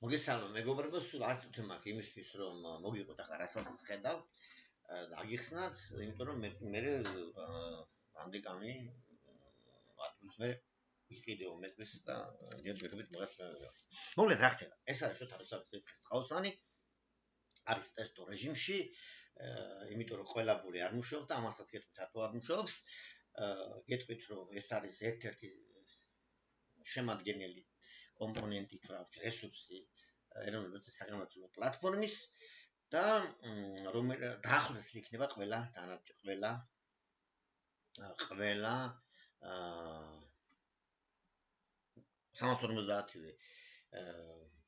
მოგესალმებით მეგობრებო, სულ 10 წუთი მაქვს იმისთვის რომ მოგიყოთ ახლა რასაც ხედავ და აგიხსნათ, იმიტომ რომ მე ამდეკამი 10 წუთს მე ვიყიდეო მეტყვის და ჯერჯერობით მოგესალმებით. მოკლედ რა ხდება? ეს არის შოთა რუსეთის ყავსანი არის ტესტო რეჟიმში, იმიტომ რომ ყველა ბული არ მუშაობს და ამასაც გეტყვით რატო არ მუშაობს. გეტყვით რომ ეს არის ერთ-ერთი შემადგენელი კომპონენტი თუ რა ვიცი რესურსი ეროვნული საგამოწმო პლატფორმის და დაახლოებით იქნება ყველა 350-ვე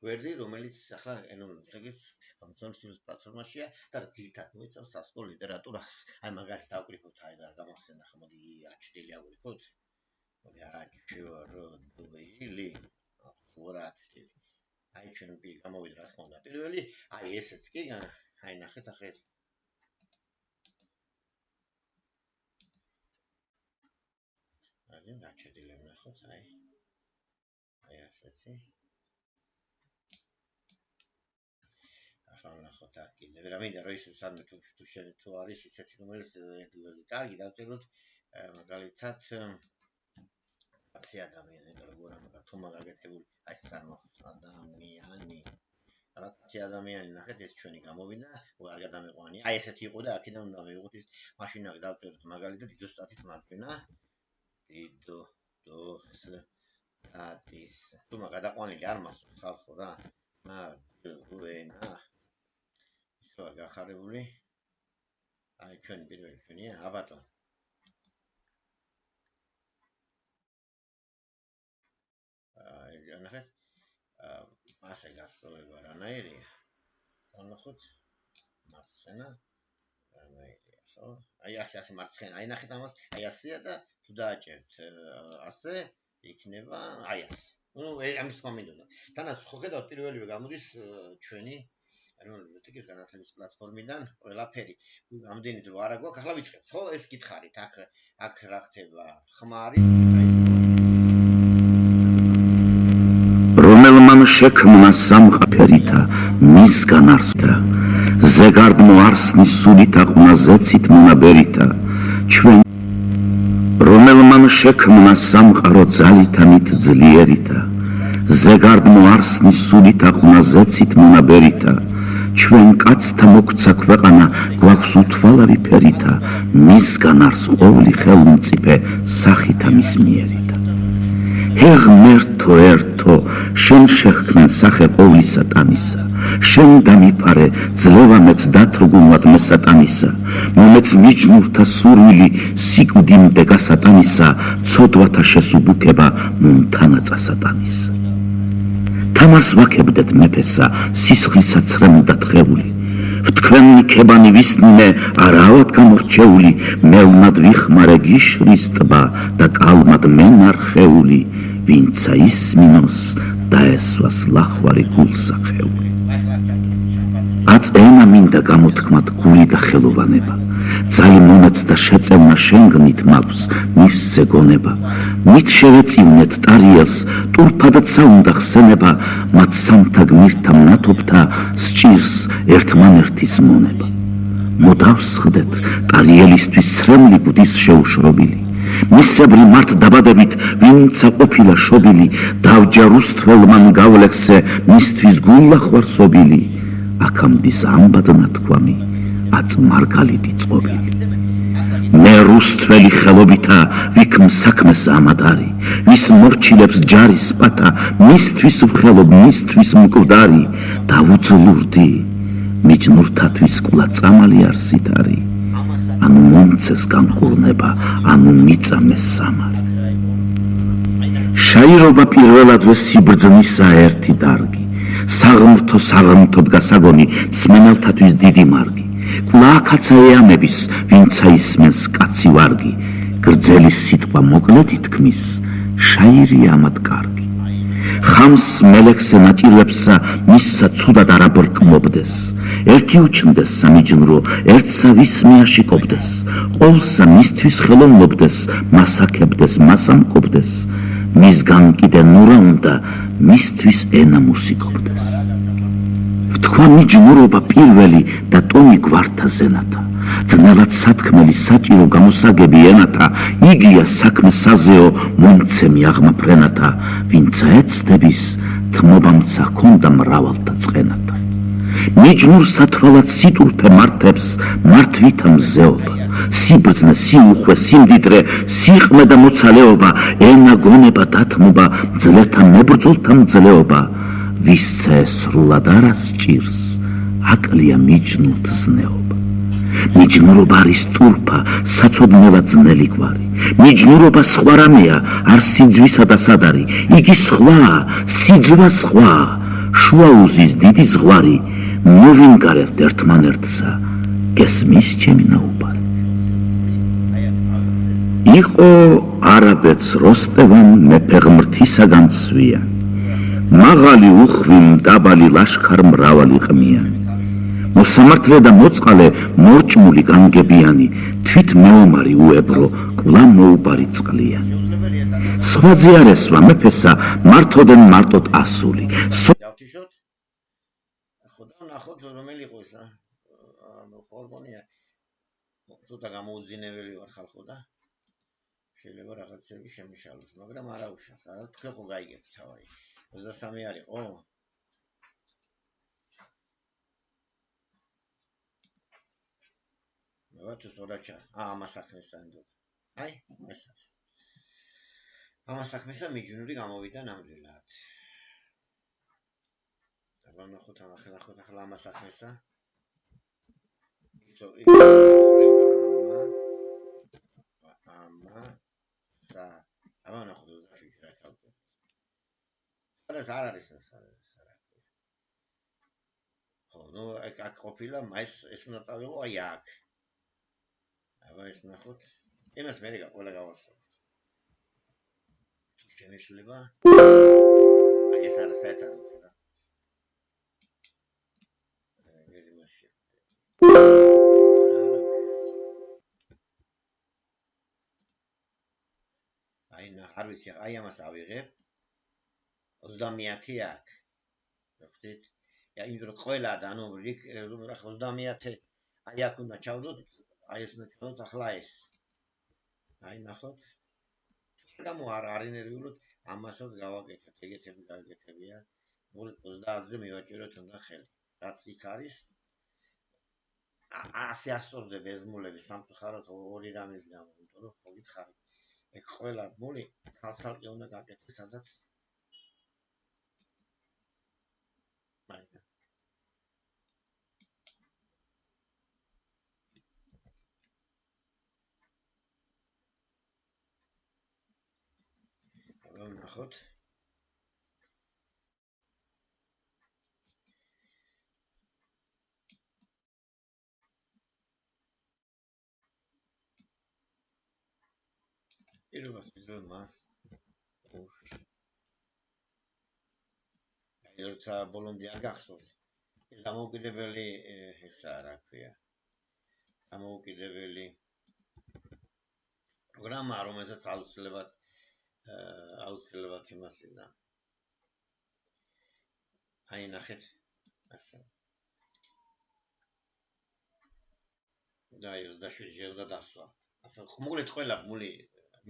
გვერდი, რომელიც ახლა ეროვნული საგამოწმო პლატფორმაშია და ძირითადად მოიცავს სასკოლო ლიტერატურას. აი მაგალითად დავკრიფოთ, აი და გამახსენდა ხა მოდი აჩდილი ავკრიფოთ. მოდი აჩვენო აი ჩვენ გამოვიდა რა თქმა უნდა პირველი, აი ესეც კი, აი ნახეთ ახლა აი გაჩვენილი ნახოთ, აი ასეთი ახლა ნახოთ აქ კიდევ რა მინდა რომ ის სამი თუ არის ისეთი რომელიც კარგი დავწეროთ მაგალითად ადამიანი როგორ ამბობ თუ მაგაგეთებული აი ადამიანი რაცი ადამიანი ნახეთ ეს ჩვენი გამოვიდა არ გადამეყვანი აი ესეთი იყო და აქედან უნდა მივიღოთ ის მაშინ აქ დავწეროთ მაგალითად დიდოსტატის მარჯვენა დიდოსტატის თუ მაგადაყვანილი არ მასწავთ ხალხო რა მარჯვენა ისო გახარებული აი ჩვენი პირველი ჩვენია აბატონ ნახეთ ასე გასწორება რანაირია ნახოთ მარცხენა რანაირია ხო აი ასე მარცხენა აი ნახეთ ამას აი ასეა და თუ დააჭერთ ასე იქნება აი ასე ნუ ამის თქმა მინდოდა თანაც ხო ხედავთ პირველივე გამოდის ჩვენი ეროვნული ბიბლიოთეკის განათლების პლატფორმიდან ყველაფერი ამდენი დრო არა გვაქვს ახლა ვიწყებთ ხო ეს გითხარით აქ რა ხდება ხმარის რომელმან შექმნა სამყაფერითა მისგან არსთა ზეგარდმო არსნის სულითა ყმაზეცით მონაბერითა ჩვენ რომელმან შექმნა სამყარო ძალითა მით ძლიერითა ზეგარდმო არსნის სულითა ყმაზეცით მონაბერითა ჩვენ კაცთა მოქცა ქვეყანა გვაქვს უთვალავი ფერითა მისგან არს ყოვლი ხელმწიფე სახითა მის მიერითა ღმერთო ერთო შენ შექმენ სახე ყოვლისა ტანისა შენ დამიფარე ძლევა მეც დათრგუნვად მე სატანისა მომეც მიჯნურთა სურვილი სიკვდიმდე გასატანისა ცოდვათა შესუბუქება მომთანაწა სატანისა თამარს ვაკებდეთ მეფესა სისხლისა ცრემლდა თხეული ვთქვენი ქებანი ვისნინე არავად გამორჩეული მელნად ვიხმარე გიშრის ტბა და კალმად მენარხეული ვინცა ისმინოს დაესვას ლახვარი გულსახეული აც ენა მინდა გამოთქმად გული და ხელოვანება ძალი მომეც და შეწევნა შენგნით მაქვს მისზე გონება მით შევეწივნეთ ტარიელს ტურფადად საუნდა ხსენება მათ სამთა გმირთა მნათობთა სჭირს ერთმანერთის მონება მოდავსხდეთ ტარიელისთვის სრემლი ბუდის შეუშრობილი მისებრი მართ დაბადებით ვინცა ყოფილა შობილი დავჯა რუსთველმან გავლექსე მისთვის გულახვარსობილი აქამდის ამბად ნათქვამი აც მარგალიტი წყობილი მე რუსთველი ხელობითა ვიქმ საქმეს ამადარი ვის მორჩილებს ჯარის პათა მისთვის ვხელობ მისთვის მკვდარი დავუძლურდი მიჯნურთათვის კულა წამალი არსით არის ანუ მომცეს განკურნება, ანუ მიწამეს სამარი. შაირობა პირველადვე სიბრძნისა ერთი დარგი, საღმრთოდ გასაგონი მსმენელთათვის დიდი მარგი, კვლაკაცა ეამების, ვინცა ისმენს კაცი ვარგი, გრძელი სიტყვა მოკლედ ითქმის, შაირი ამად კარგი. ხამს მელექსე ნაჭირებსა მისსა ცუდად არ აბრკმობდეს, ერთი უჩნდეს სამიჯნურო, ერთსა ვის მიაშიკობდეს, ყოვლსა მისთვის ხელოვნობდეს, მასაკებდეს, მასამკობდეს, მისგან კიდე ნურა უნდა მისთვის ენა მუსიკობდეს. ვთქვა მიჯნურობა პირველი და ტონი გვართა ზენათა. ძნელად სათქმელი საჭირო გამოსაგები ენათა, იგია საქმე საზეო მომცემი აღმაფრენათა, ვინცა ეცდების თმობამცა ჰქონდა მრავალთა წყენათა. მიჯნურ სათვალად სიტურფე მართებს მართვითა მზეობა, სიბრძნე, სიუხვე, სიმდიდრე, სიყმე და მოცალეობა, ენა გონება დათმობა, მძლეთა მებრძოლთა მძლეობა, ვისცა სრულად არა სჭირს, აკლია მიჯნურთ ზნეობა. მიჯნურობა არის ტურფა, საცოდნელად ძნელი გვარი. მიჯნურობა სხვა რამეა, არ სიძვისა და სადარი. იგი სხვაა, სიძვა სხვა, შუაუზის დიდი ზღვარი. მოვინგარებთ ერთმანერთსა, გესმის ჩემი ნაუბარი. იყო არაბეთს როსტევან მეფე ღმრთისაგან სვიანი. მაღალი უხვი მდაბალი ლაშქარ მრავალი ყმიანი. მოსამართლე და მოწყალე მორჭმული განგებიანი, თვით მეომარი უებრო, კვლავ მოუბარი წყლიანი. სხვაძე არ ესვა მეფესა, მართოდენ მარტოდ ასული. დავთიშოთ. ხოდა ნახოთ რომელი იყოს რა. ხორბონია. ცოტა გამოუძინებელი ვარ ხალხო და შეიძლება რაღაცები შემიშალოს, მაგრამ არა უშავს. არა თქვენ ხო გაიგებთ თავი. 23 არისო? tu soracha amasakhmesa ndoda აი ეს არის amasakhmesa მიჯნური გამოვიდა ნამდვილად აბა ნახოთ ახლა amasakhmesa აბა ნახოთ რა ხალხო არა არის ეს ხო ნუ აქ ყოფილა ეს უნდა წავიღო აი აქ აბა ეს ნახოთ იმას მე ყველა გავახსოვ შემეშლება აი ეს არის საერთოდ რა აი არ ვიცი აი ამას ავიღებ 30 აქ ხდით იმიტომ რომ ყველა და ანუ რიგ 30 აი აქ უნდა ჩავდოთ აი ეს უნდა ჩავდოთ ახლა ეს აი ნახოთ გამო არ ინერვიულოთ ამასაც გავაკეთებთ ეგეთები გაგეკეთებია 30-ზე მივაჭიროთ უნდა ხელი რაც იქ არის 100 ასწორდები ეზმულები სამწუხაროდ ორი რამის გამო იმიტომ რომ ხო გითხარით ეგ ყველა მული ხალხალყი უნდა გაკეთდეს სადაც ნახოთ პირველად ვიზრომა როცა ბოლომდე არ გახსოვს ეს დამოუკიდებელი ეცა რა ქვია დამოუკიდებელი პროგრამა რომელსაც აუცილებლად იმას ინა აი ნახეთ ასე და 27-ზე უნდა დასვა ასე მოკლედ ყველა მული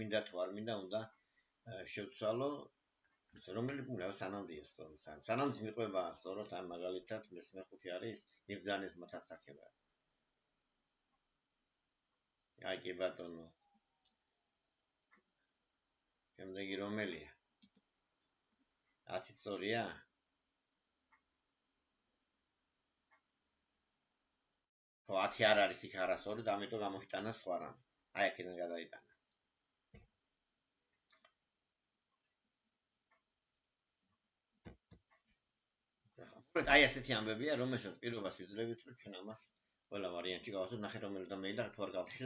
მინდა თუ არ მინდა უნდა შევცვალო რომელი მულა სანამდეა სწორი სანამდე მიყვება სწორად ამ მაგალითად მე-5 არის ნიბძანის მათაცაკება აი კი ბატონო შემდეგი რომელია 10 სწორია ხო 10 არ არის იქ არასწორი და ამიტომ გამოიტანა სხვა რამ აი აქედან გადაიტანა აი ასეთი ამბებია რომელსაც პირობას ვიძლევით რომ ჩვენ ამას ყველა ვარიანტში გავასწოროთ ნახეთ რომელი და მე და თუ არ გავფიშნოთ